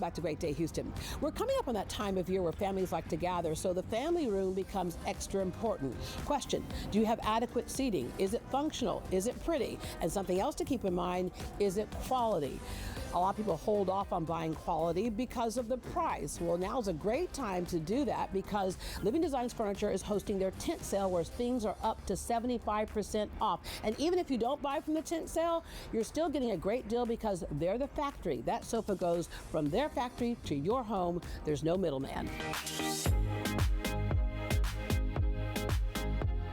Welcome back to Great Day Houston. We're coming up on that time of year where families like to gather, so the family room becomes extra important. Question, do you have adequate seating? Is it functional? Is it pretty? And something else to keep in mind, is it quality? A lot of people hold off on buying quality because of the price. Well, now's a great time to do that because Living Designs Furniture is hosting their tent sale where things are up to 75% off. And even if you don't buy from the tent sale, you're still getting a great deal because they're the factory. That sofa goes from their factory to your home. There's no middleman.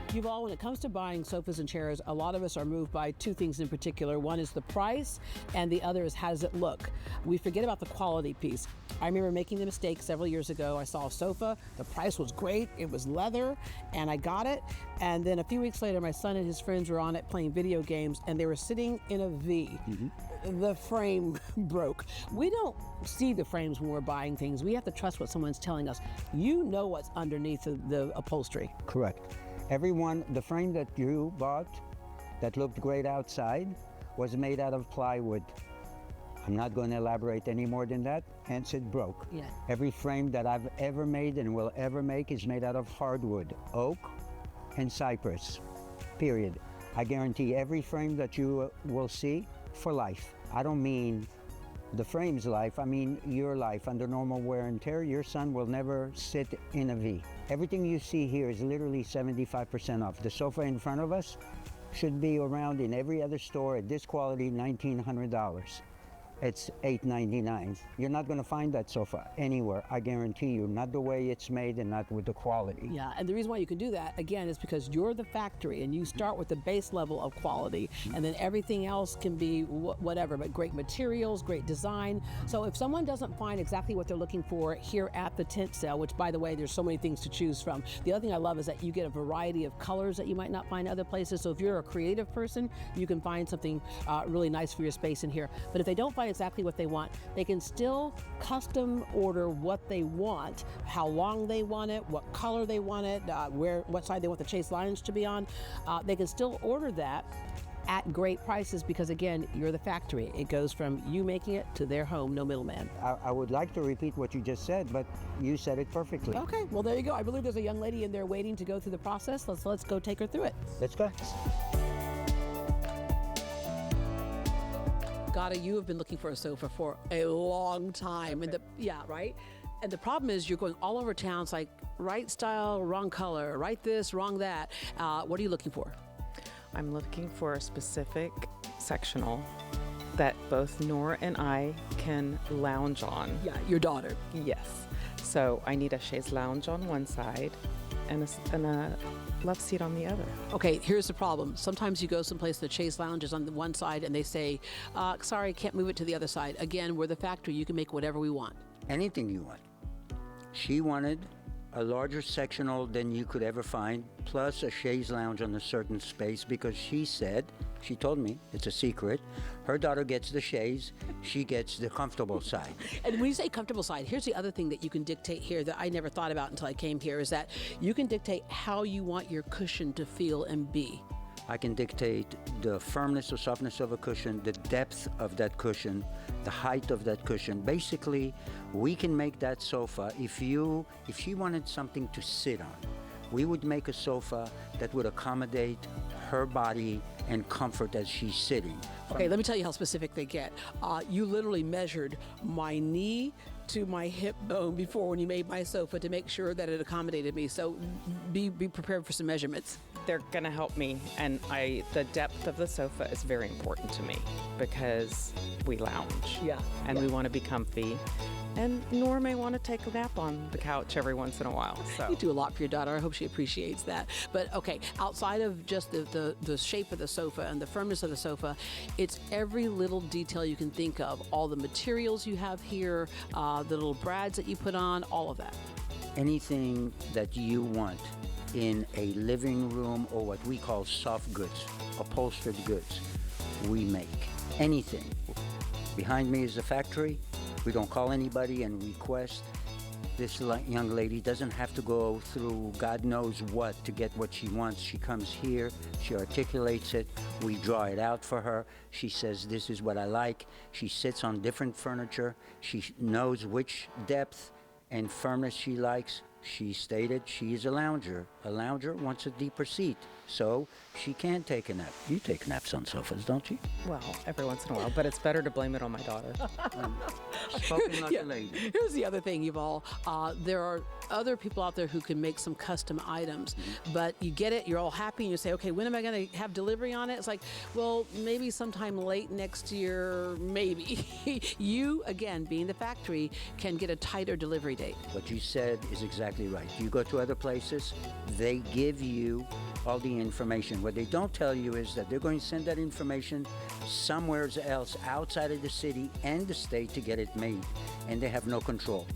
Yuval, when it comes to buying sofas and chairs, a lot of us are moved by two things in particular. One is the price, and the other is how does it look? We forget about the quality piece. I remember making the mistake several years ago. I saw a sofa, the price was great, it was leather, and I got it. And then a few weeks later, my son and his friends were on it playing video games, and they were sitting in a V. The frame broke. We don't see the frames when we're buying things. We have to trust what someone's telling us. You know what's underneath the upholstery. Correct. The frame that you bought that looked great outside was made out of plywood. I'm not going to elaborate any more than that, hence it broke. Yeah. Every frame that I've ever made and will ever make is made out of hardwood, oak and cypress, period. I guarantee every frame that you will see for life. I don't mean the frame's life, I mean your life. Under normal wear and tear, your son will never sit in a V. Everything you see here is literally 75% off. The sofa in front of us should be around in every other store at this quality, $1,900. It's $899. You're not going to find that sofa anywhere, I guarantee you. Not the way it's made and not with the quality. Yeah, and the reason why you can do that, again, is because you're the factory and you start with the base level of quality, and then everything else can be whatever, but great materials, great design. So if someone doesn't find exactly what they're looking for here at the tent sale, which by the way, there's so many things to choose from. The other thing I love is that you get a variety of colors that you might not find other places. So if you're a creative person, you can find something really nice for your space in here. But if they don't find exactly what they want, they can still custom order what they want, how long they want it, what color they want it, what side they want the chase lines to be on. They can still order that at great prices because again, you're the factory. It goes from you making it to their home, no middleman. I would like to repeat what you just said, but you said it perfectly. Okay, well there you go. I believe there's a young lady in there waiting to go through the process. Let's go take her through it. Let's go. Gada, you have been looking for a sofa for a long time. And right? And the problem is you're going all over town. It's like right style, wrong color, right this, wrong that. What are you looking for? I'm looking for a specific sectional that both Nora and I can lounge on. Yeah, your daughter. Yes. So I need a chaise lounge on one side and a love seat on the other. Okay, here's the problem. Sometimes you go someplace, the chaise lounge is on the one side and they say, sorry, can't move it to the other side. Again, we're the factory. You can make whatever we want. Anything you want. She wanted a larger sectional than you could ever find, plus a chaise lounge on a certain space because she told me, it's a secret, her daughter gets the chaise, she gets the comfortable side. And when you say comfortable side, here's the other thing that you can dictate here that I never thought about until I came here is that you can dictate how you want your cushion to feel and be. I can dictate the firmness or softness of a cushion, the depth of that cushion, the height of that cushion. Basically, we can make that sofa, if she wanted something to sit on, we would make a sofa that would accommodate her body and comfort as she's sitting. Okay, let me tell you how specific they get. You literally measured my knee to my hip bone before when you made my sofa to make sure that it accommodated me. So be prepared for some measurements. They're gonna help me, and the depth of the sofa is very important to me because we lounge. Yeah. And we want to be comfy. And Nora may want to take a nap on the couch every once in a while. So you do a lot for your daughter. I hope she appreciates that. But okay, outside of just the shape of the sofa and the firmness of the sofa, it's every little detail you can think of. All the materials you have here, the little brads that you put on, all of that. Anything that you want in a living room or what we call soft goods, upholstered goods, we make. Anything. Behind me is a factory. We don't call anybody and request. This young lady doesn't have to go through God knows what to get what she wants. She comes here, she articulates it, we draw it out for her. She says, this is what I like. She sits on different furniture. She knows which depth and firmness she likes. She stated she is a lounger. A lounger wants a deeper seat, so she can take a nap. You take naps on sofas, don't you? Well, every once in a while, but it's better to blame it on my daughter. Spoken like Yeah. a lady. Here's the other thing, Yuval. There are other people out there who can make some custom items, but you get it, you're all happy, and you say, okay, when am I going to have delivery on it? It's like, well, maybe sometime late next year, maybe. You, again, being the factory, can get a tighter delivery date. What you said is exactly right. You go to other places, they give you all the information. What they don't tell you is that they're going to send that information somewhere else outside of the city and the state to get it made, and they have no control.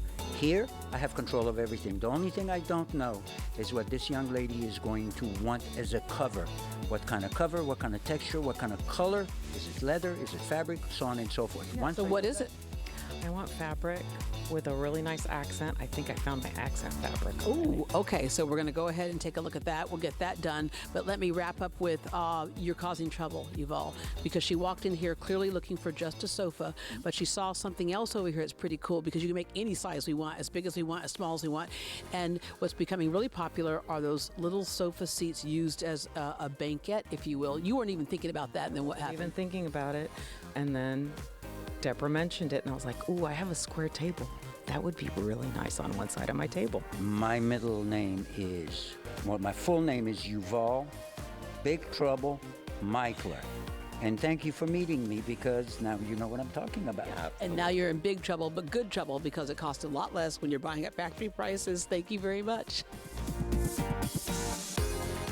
Here, I have control of everything. The only thing I don't know is what this young lady is going to want as a cover. What kind of cover, what kind of texture, what kind of color, is it leather, is it fabric, so on and so forth. Once So I what know is that- it? I want fabric with a really nice accent. I think I found my accent fabric. Ooh, okay, so we're going to go ahead and take a look at that. We'll get that done. But let me wrap up with you're causing trouble, Yuval, because she walked in here clearly looking for just a sofa, but she saw something else over here that's pretty cool because you can make any size we want, as big as we want, as small as we want. And what's becoming really popular are those little sofa seats used as a banquette, if you will. You weren't even thinking about that, and then what happened? Even thinking about it, and then Deborah mentioned it, and I was like, ooh, I have a square table. That would be really nice on one side of my table. My middle name is, well, my full name is Yuval Big Trouble Michler. And thank you for meeting me because now you know what I'm talking about. And now you're in big trouble, but good trouble because it costs a lot less when you're buying at factory prices. Thank you very much.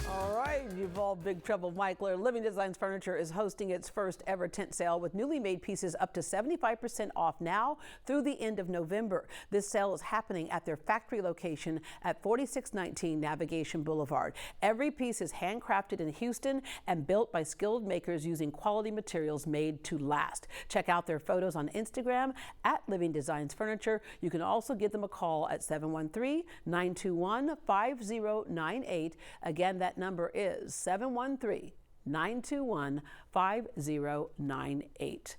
All right, Yuval Big Trouble Michler. Living Designs Furniture is hosting its first ever tent sale with newly made pieces up to 75% off now through the end of November. This sale is happening at their factory location at 4619 Navigation Boulevard. Every piece is handcrafted in Houston and built by skilled makers using quality materials made to last. Check out their photos on Instagram at Living Designs Furniture. You can also give them a call at 713-921-5098. Again, that number is 713-921-5098.